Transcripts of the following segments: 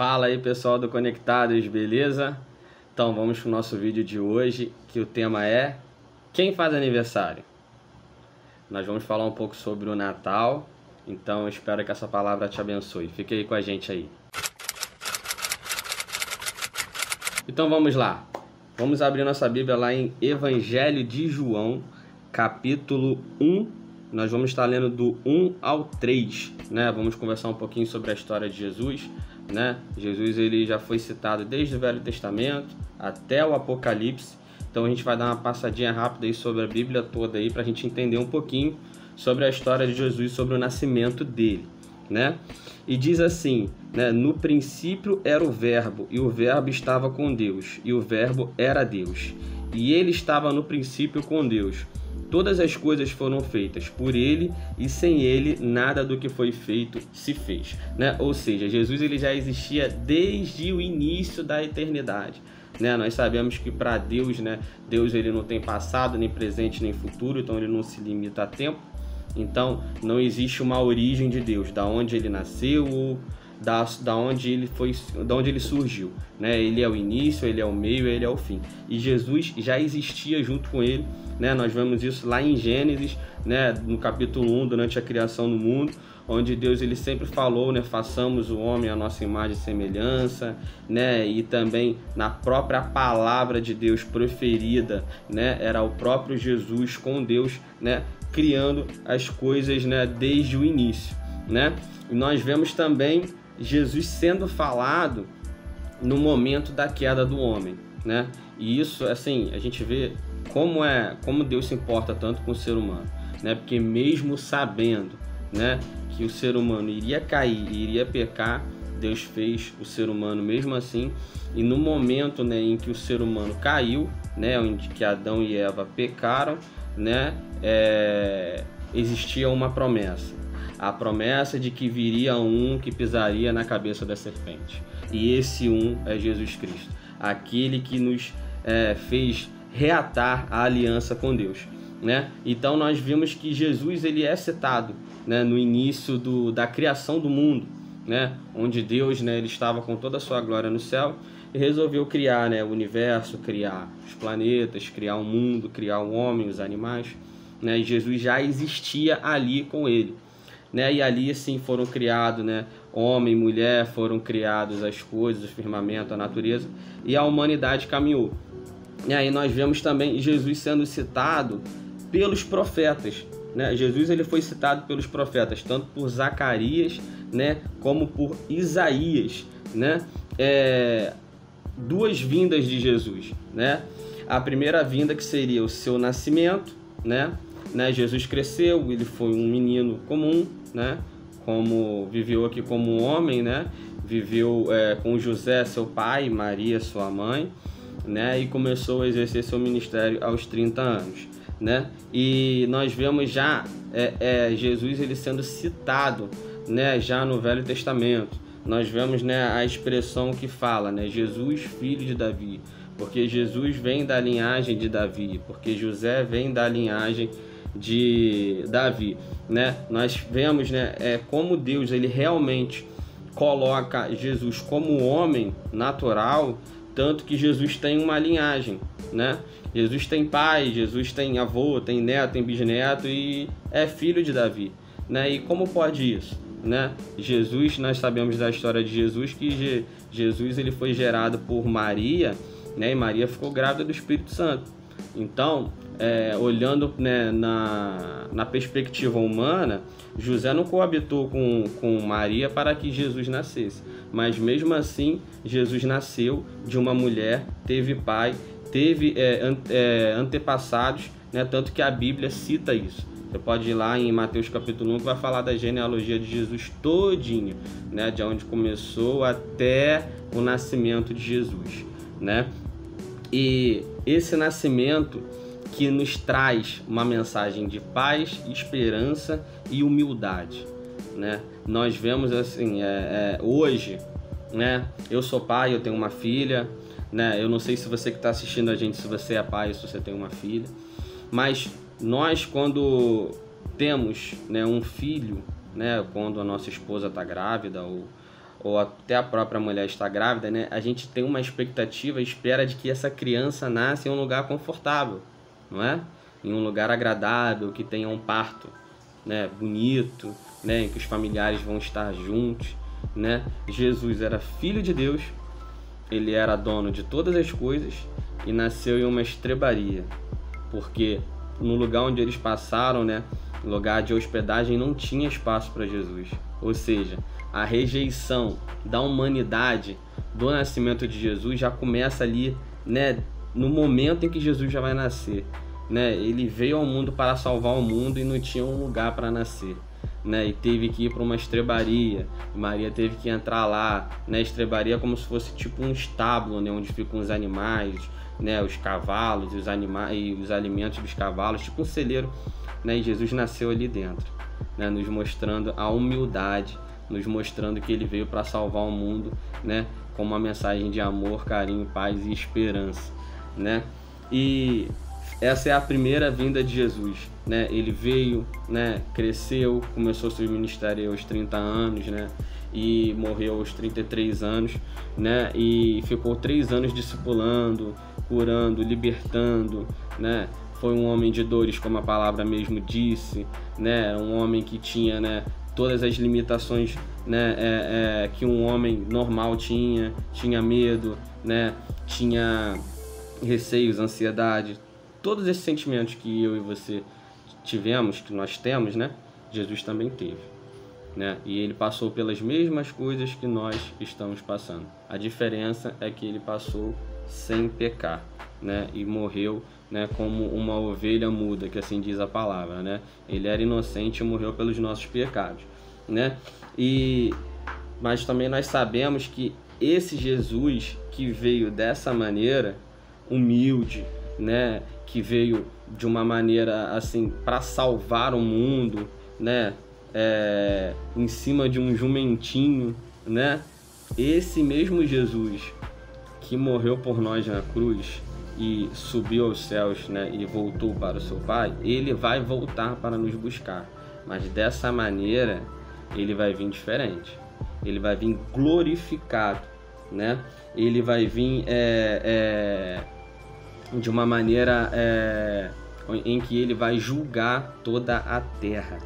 Fala aí, pessoal do Conectados, beleza? Então vamos para o nosso vídeo de hoje, que o tema é quem faz aniversário. Nós vamos falar um pouco sobre o Natal, então espero que essa palavra te abençoe. Fique aí com a gente aí. Então vamos lá, vamos abrir nossa Bíblia lá em Evangelho de João, capítulo 1. Nós vamos estar lendo do 1 ao 3, né? Vamos conversar um pouquinho sobre a história de Jesus, né? Jesus ele já foi citado desde o Velho Testamento até o Apocalipse. Então a gente vai dar uma passadinha rápida aí sobre a Bíblia toda aí para a gente entender um pouquinho sobre a história de Jesus, sobre o nascimento dele, né? E diz assim, né? No princípio era o Verbo, e o Verbo estava com Deus, e o Verbo era Deus, e ele estava no princípio com Deus. Todas as coisas foram feitas por ele, e sem ele nada do que foi feito se fez, né? Ou seja, Jesus ele já existia desde o início da eternidade, né? Nós sabemos que para Deus, né, Deus ele não tem passado, nem presente, nem futuro, então ele não se limita a tempo. Então não existe uma origem de Deus, da onde ele nasceu ou da onde ele surgiu, né? Ele é o início, ele é o meio, ele é o fim. E Jesus já existia junto com ele, né? Nós vemos isso lá em Gênesis, né? No capítulo 1, durante a criação do mundo, onde Deus ele sempre falou, né? Façamos o homem à nossa imagem e semelhança, né? E também na própria palavra de Deus proferida, né? Era o próprio Jesus com Deus, né? Criando as coisas, né? Desde o início, né? E nós vemos também Jesus sendo falado no momento da queda do homem, né? E isso, assim, a gente vê como Deus se importa tanto com o ser humano, né? Porque mesmo sabendo, né, que o ser humano iria cair, iria pecar, Deus fez o ser humano mesmo assim. E no momento, né, em que o ser humano caiu, né, onde que Adão e Eva pecaram, né, existia uma promessa. A promessa de que viria um que pisaria na cabeça da serpente. E esse um é Jesus Cristo, aquele que nos fez reatar a aliança com Deus, né? Então nós vimos que Jesus ele é citado, né, no início da criação do mundo, né, onde Deus, né, ele estava com toda a sua glória no céu e resolveu criar, né, o universo, criar os planetas, criar o mundo, criar o homem, os animais, né? E Jesus já existia ali com ele, né? E ali assim foram criados, né, homem e mulher, foram criados as coisas, o firmamento, a natureza, e a humanidade caminhou. E aí nós vemos também Jesus sendo citado pelos profetas, né? Jesus ele foi citado pelos profetas, tanto por Zacarias, né, como por Isaías, né? Duas vindas de Jesus, né? A primeira vinda que seria o seu nascimento, né? Jesus cresceu, ele foi um menino comum, né? Como viveu aqui como um homem, né? Viveu com José, seu pai, Maria, sua mãe, né? E começou a exercer seu ministério aos 30 anos, né? E nós vemos já Jesus ele sendo citado, né? Já no Velho Testamento. Nós vemos, né, a expressão que fala, né? Jesus, filho de Davi, porque Jesus vem da linhagem de Davi, porque José vem da linhagem de Davi, né? Nós vemos, né, como Deus ele realmente coloca Jesus como homem natural, tanto que Jesus tem uma linhagem, né? Jesus tem pai, Jesus tem avô, tem neto, tem bisneto e é filho de Davi, né? E como pode isso, né? Jesus, nós sabemos da história de Jesus que Jesus ele foi gerado por Maria, né? E Maria ficou grávida do Espírito Santo. Então, olhando, né, na perspectiva humana, José não coabitou com Maria para que Jesus nascesse, mas mesmo assim Jesus nasceu de uma mulher, teve pai, teve antepassados, né, tanto que a Bíblia cita isso. Você pode ir lá em Mateus capítulo 1 que vai falar da genealogia de Jesus todinho, né, de onde começou até o nascimento de Jesus, né? E esse nascimento que nos traz uma mensagem de paz, esperança e humildade, né? Nós vemos assim, hoje, né? Eu sou pai, eu tenho uma filha, né? Eu não sei se você que está assistindo a gente, se você é pai, se você tem uma filha, mas nós quando temos, né, um filho, né? Quando a nossa esposa está grávida ou ou até a própria mulher está grávida, né, a gente tem uma expectativa, espera de que essa criança nasça em um lugar confortável, não é? Em um lugar agradável, que tenha um parto, né, bonito, né, em que os familiares vão estar juntos, né? Jesus era filho de Deus, ele era dono de todas as coisas e nasceu em uma estrebaria, porque no lugar onde eles passaram, né, no lugar de hospedagem, não tinha espaço para Jesus. Ou seja, a rejeição da humanidade do nascimento de Jesus já começa ali, né, no momento em que Jesus já vai nascer, né? Ele veio ao mundo para salvar o mundo e não tinha um lugar para nascer, né? E teve que ir para uma estrebaria. Maria teve que entrar lá, né? Estrebaria como se fosse tipo um estábulo, né, onde ficam os animais, né, os cavalos, os animais e os alimentos dos cavalos, tipo um celeiro, né? E Jesus nasceu ali dentro, né, nos mostrando a humildade, nos mostrando que ele veio para salvar o mundo, né, com uma mensagem de amor, carinho, paz e esperança, né? E essa é a primeira vinda de Jesus, né? Ele veio, né, cresceu, começou seu ministério aos 30 anos, né, e morreu aos 33 anos, né, e ficou 3 anos discipulando, curando, libertando, né? Foi um homem de dores, como a palavra mesmo disse, né? Um homem que tinha, né, todas as limitações, né, que um homem normal tinha medo, né? Tinha receios, ansiedade, todos esses sentimentos que eu e você tivemos, que nós temos, né? Jesus também teve, né? E ele passou pelas mesmas coisas que nós estamos passando. A diferença é que ele passou sem pecar, né? E morreu, né, como uma ovelha muda, que assim diz a palavra, né? Ele era inocente e morreu pelos nossos pecados, né? Mas também nós sabemos que esse Jesus que veio dessa maneira humilde, né, que veio de uma maneira assim para salvar o mundo, né, em cima de um jumentinho, né? Esse mesmo Jesus que morreu por nós na cruz e subiu aos céus, né, e voltou para o seu Pai, ele vai voltar para nos buscar, mas dessa maneira ele vai vir diferente, ele vai vir glorificado, né? Ele vai vir de uma maneira em que ele vai julgar toda a terra,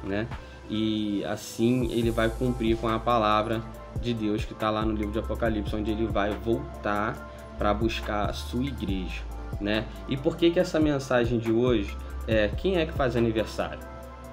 né? E assim ele vai cumprir com a palavra de Deus que está lá no livro de Apocalipse, onde ele vai voltar para buscar a sua igreja, né? E por que essa mensagem de hoje quem é que faz aniversário?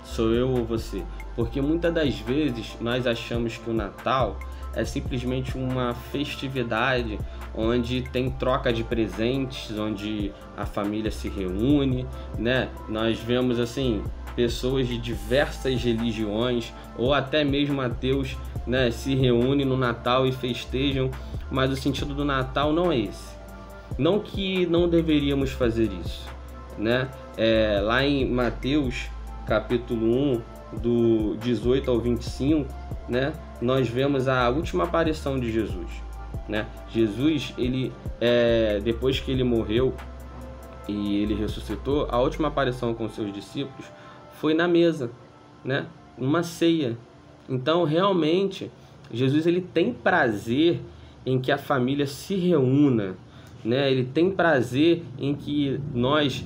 Sou eu ou você? Porque muitas das vezes nós achamos que o Natal é simplesmente uma festividade onde tem troca de presentes, onde a família se reúne, né? Nós vemos assim pessoas de diversas religiões ou até mesmo ateus, né, se reúnem no Natal e festejam, mas o sentido do Natal não é esse. Não que não deveríamos fazer isso, né? Lá em Mateus capítulo 1, do 18 ao 25, né, nós vemos a última aparição de Jesus, né? Jesus, ele depois que ele morreu e ele ressuscitou, a última aparição com seus discípulos foi na mesa, né? Uma ceia. Então, realmente, Jesus ele tem prazer em que a família se reúna, né? Ele tem prazer em que nós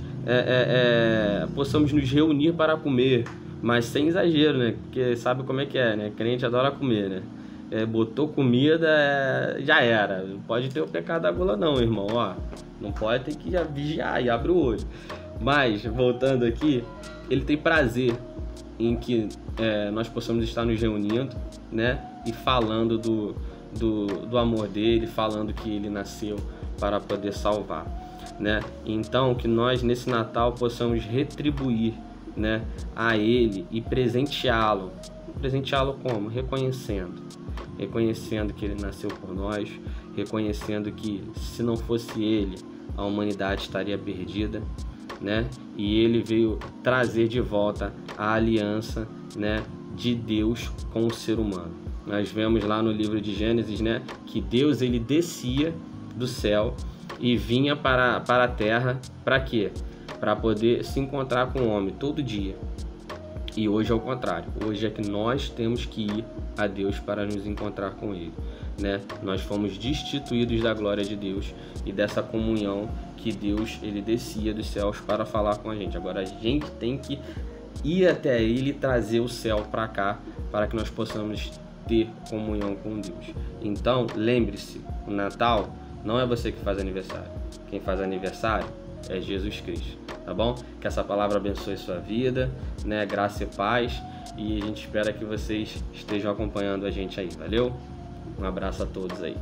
possamos nos reunir para comer, mas sem exagero, né? Porque sabe como é que é, né? Crente adora comer, né? Botou comida, já era. Não pode ter o pecado da gula não, irmão. Ó, não pode, ter que vigiar e abre o olho. Mas, voltando aqui, ele tem prazer em que nós possamos estar nos reunindo, né? E falando do amor dele, falando que ele nasceu para poder salvar, né? Então, que nós nesse Natal possamos retribuir, né, a ele e presenteá-lo. Presenteá-lo como? Reconhecendo que ele nasceu por nós, reconhecendo que se não fosse ele, a humanidade estaria perdida, né? E ele veio trazer de volta a aliança, né, de Deus com o ser humano. Nós vemos lá no livro de Gênesis, né, que Deus ele descia do céu e vinha para a terra para quê? Para poder se encontrar com o homem todo dia. E hoje é o contrário. Hoje é que nós temos que ir a Deus para nos encontrar com Ele, né? Nós fomos destituídos da glória de Deus e dessa comunhão que Deus, Ele descia dos céus para falar com a gente. Agora a gente tem que ir até Ele e trazer o céu para cá, para que nós possamos ter comunhão com Deus. Então, lembre-se, o Natal não é você que faz aniversário. Quem faz aniversário é Jesus Cristo, tá bom? Que essa palavra abençoe sua vida, né? Graça e paz. E a gente espera que vocês estejam acompanhando a gente aí, valeu? Um abraço a todos aí.